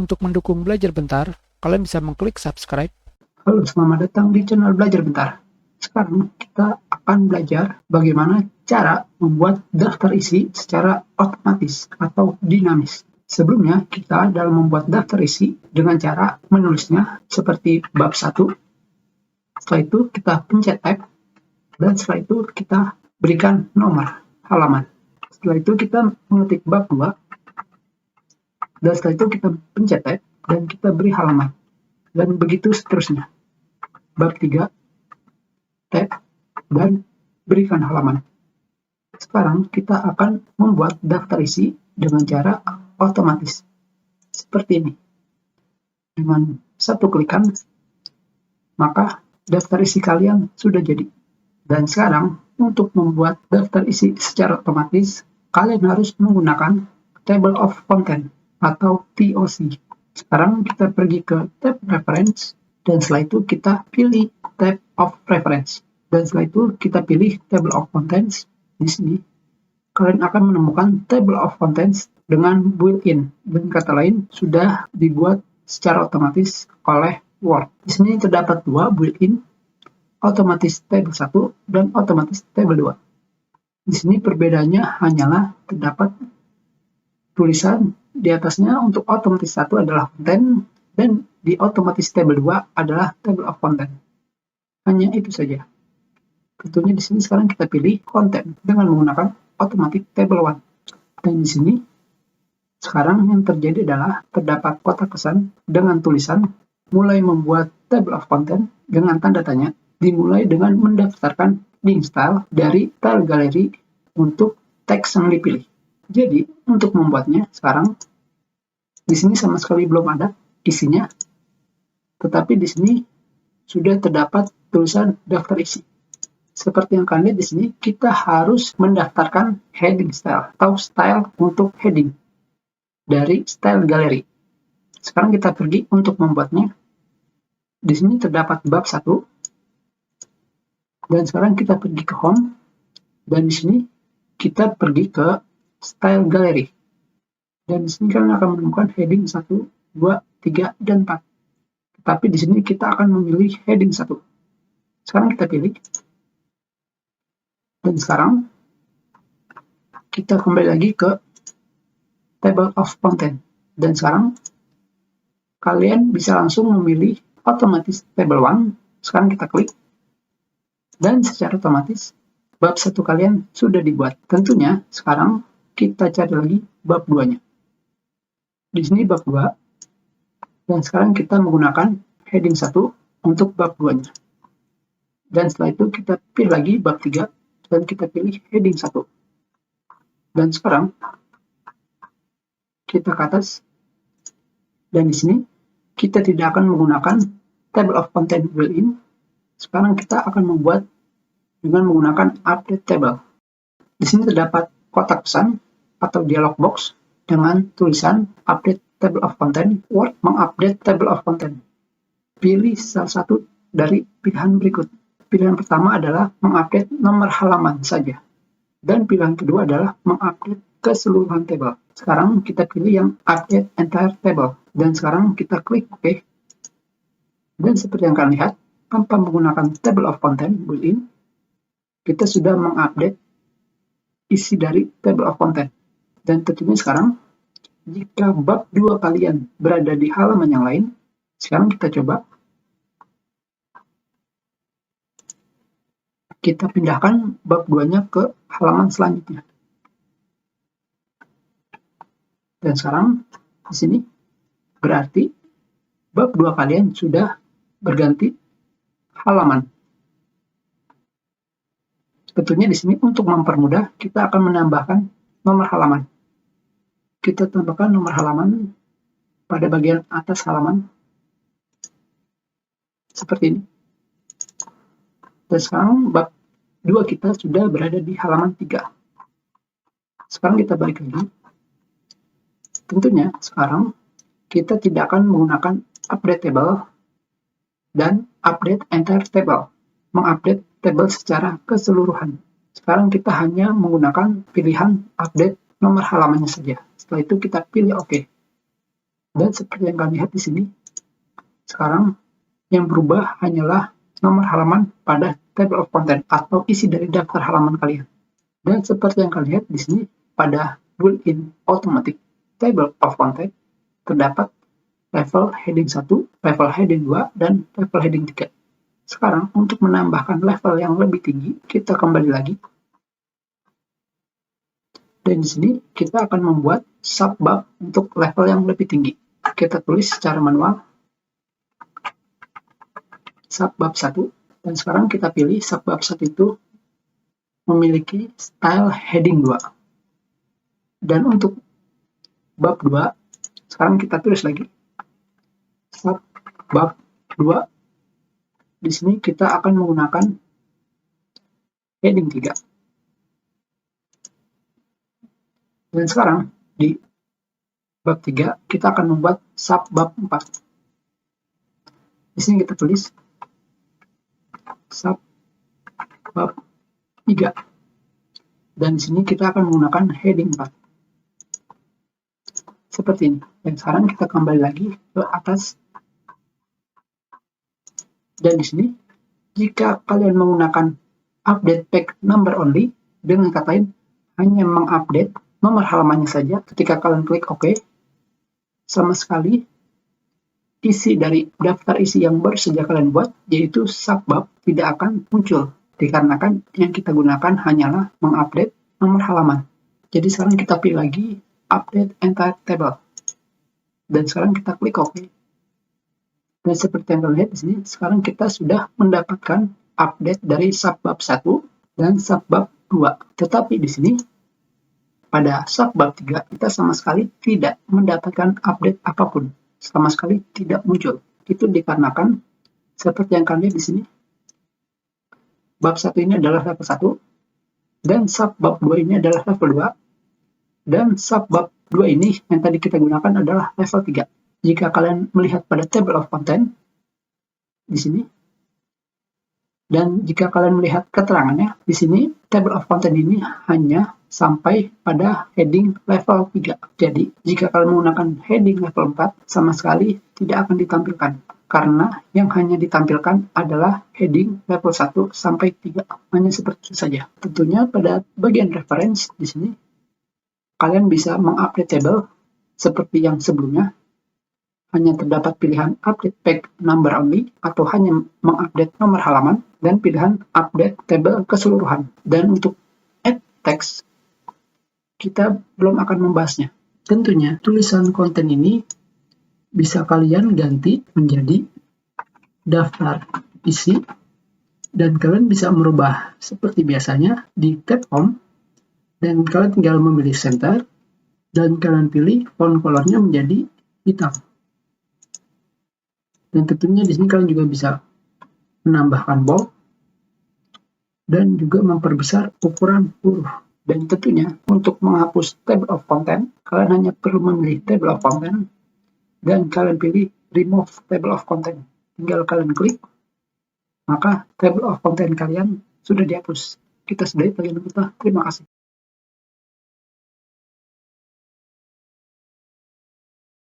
Untuk mendukung Belajar Bentar, kalian bisa mengklik subscribe. Halo, selamat datang di channel Belajar Bentar. Sekarang kita akan belajar bagaimana cara membuat daftar isi secara otomatis atau dinamis. Sebelumnya, kita dalam membuat daftar isi dengan cara menulisnya seperti bab 1. Setelah itu kita pencet Tab, dan setelah itu kita berikan nomor halaman. Setelah itu kita mengetik bab 2, dan setelah itu kita pencet Tab, dan kita beri halaman. Dan begitu seterusnya. Bab 3, Tab, dan berikan halaman. Sekarang kita akan membuat daftar isi dengan cara otomatis. Seperti ini. Dengan satu klikan, maka daftar isi kalian sudah jadi. Dan sekarang, untuk membuat daftar isi secara otomatis, kalian harus menggunakan Table of Content atau TOC. Sekarang kita pergi ke tab Reference, dan setelah itu kita pilih tab of Reference. Dan setelah itu kita pilih Table of Contents. Di sini, kalian akan menemukan Table of Contents dengan built-in. Dengan kata lain, sudah dibuat secara otomatis oleh Word. Di sini terdapat dua built-in, otomatis table 1 dan otomatis table 2. Di sini perbedaannya hanyalah terdapat tulisan di atasnya. Untuk otomatis 1 adalah content, dan di otomatis table 2 adalah table of content. Hanya itu saja. Tentunya di sini sekarang kita pilih content dengan menggunakan automatic table 1. Dan di sini sekarang yang terjadi adalah terdapat kotak pesan dengan tulisan mulai membuat table of content dengan tanda tanya, dimulai dengan mendaftarkan link style dari style gallery untuk teks yang dipilih. Jadi, untuk membuatnya sekarang di sini sama sekali belum ada isinya, tetapi di sini sudah terdapat tulisan daftar isi. Seperti yang kalian lihat di sini, kita harus mendaftarkan heading style atau style untuk heading dari style gallery. Sekarang kita pergi untuk membuatnya. Di sini terdapat bab 1. Dan sekarang kita pergi ke home, dan di sini kita pergi ke style gallery. Dan di sini kalian akan menemukan heading 1, 2, 3, dan 4. Tetapi di sini kita akan memilih heading 1. Sekarang kita pilih. Dan sekarang kita kembali lagi ke table of content. Dan sekarang kalian bisa langsung memilih otomatis table 1. Sekarang kita klik. Dan secara otomatis bab 1 kalian sudah dibuat. Tentunya sekarang kita cari lagi bab 2-nya. Di sini bab 2. Dan sekarang kita menggunakan heading 1 untuk bab 2-nya. Dan setelah itu kita pilih lagi bab 3 dan kita pilih heading 1. Dan sekarang kita ke atas. Dan di sini kita tidak akan menggunakan table of content built-in. Sekarang kita akan membuat dengan menggunakan update table. Di sini terdapat kotak pesan atau dialog box dengan tulisan update table of content. Word mengupdate table of content. Pilih salah satu dari pilihan berikut. Pilihan pertama adalah mengupdate nomor halaman saja. Dan pilihan kedua adalah mengupdate keseluruhan table. Sekarang kita pilih yang update entire table. Dan sekarang kita klik OK. Dan seperti yang kalian lihat, tanpa menggunakan table of content built-in, kita sudah mengupdate isi dari table of content. Dan tentunya sekarang, jika bab 2 kalian berada di halaman yang lain, sekarang kita coba. Kita pindahkan bab 2-nya ke halaman selanjutnya. Dan sekarang, di sini, berarti bab 2 kalian sudah berganti halaman. Tentunya di sini untuk mempermudah kita akan menambahkan nomor halaman. Kita tambahkan nomor halaman pada bagian atas halaman seperti ini. Dan sekarang bab 2 kita sudah berada di halaman 3. Sekarang kita balik lagi. Tentunya sekarang kita tidak akan menggunakan update table dan update entire table, mengupdate table secara keseluruhan. Sekarang kita hanya menggunakan pilihan update nomor halamannya saja. Setelah itu kita pilih OK. Dan seperti yang kalian lihat di sini, sekarang yang berubah hanyalah nomor halaman pada table of content atau isi dari daftar halaman kalian. Dan seperti yang kalian lihat di sini, pada built-in automatic table of content terdapat level heading 1, level heading 2, dan level heading 3. Sekarang untuk menambahkan level yang lebih tinggi, kita kembali lagi. Dan di sini kita akan membuat subbab untuk level yang lebih tinggi. Kita tulis secara manual subbab 1, dan sekarang kita pilih subbab 1 itu memiliki style heading 2. Dan untuk bab 2, sekarang kita tulis lagi subbab 2. Di sini kita akan menggunakan heading 3. Dan sekarang di bab 3 kita akan membuat subbab 4. Di sini kita tulis subbab 3. Dan di sini kita akan menggunakan heading 4. Seperti ini. Dan sekarang kita kembali lagi ke atas. Dan di sini, jika kalian menggunakan update page number only, dengan kata lain, hanya mengupdate nomor halamannya saja, ketika kalian klik OK, sama sekali isi dari daftar isi yang baru saja kalian buat, yaitu subbab, tidak akan muncul. Dikarenakan yang kita gunakan hanyalah mengupdate nomor halaman. Jadi sekarang kita pilih lagi update entire table. Dan sekarang kita klik OK. Dan seperti yang kalian lihat di sini, sekarang kita sudah mendapatkan update dari subbab 1 dan subbab 2. Tetapi di sini, pada subbab 3, kita sama sekali tidak mendapatkan update apapun. Sama sekali tidak muncul. Itu dikarenakan, seperti yang kalian lihat di sini, bab 1 ini adalah level 1, dan subbab 2 ini adalah level 2, dan subbab 2 ini yang tadi kita gunakan adalah level 3. Jika kalian melihat pada table of content di sini, dan jika kalian melihat keterangannya di sini, table of content ini hanya sampai pada heading level 3. Jadi, jika kalian menggunakan heading level 4, sama sekali tidak akan ditampilkan. Karena yang hanya ditampilkan adalah heading level 1 sampai 3. Hanya seperti itu saja. Tentunya pada bagian reference di sini, kalian bisa mengupdate table seperti yang sebelumnya. Hanya terdapat pilihan update page number only atau hanya mengupdate nomor halaman dan pilihan update table keseluruhan. Dan untuk add text, kita belum akan membahasnya. Tentunya tulisan konten ini bisa kalian ganti menjadi daftar isi dan kalian bisa merubah seperti biasanya di tab home dan kalian tinggal memilih center dan kalian pilih font colornya menjadi hitam. Dan tentunya di sini kalian juga bisa menambahkan bold dan juga memperbesar ukuran huruf. Dan tentunya untuk menghapus table of content, kalian hanya perlu memilih table of content dan kalian pilih remove table of content. Tinggal kalian klik, maka table of content kalian sudah dihapus. Kita sudahi bagian kita. Terima kasih.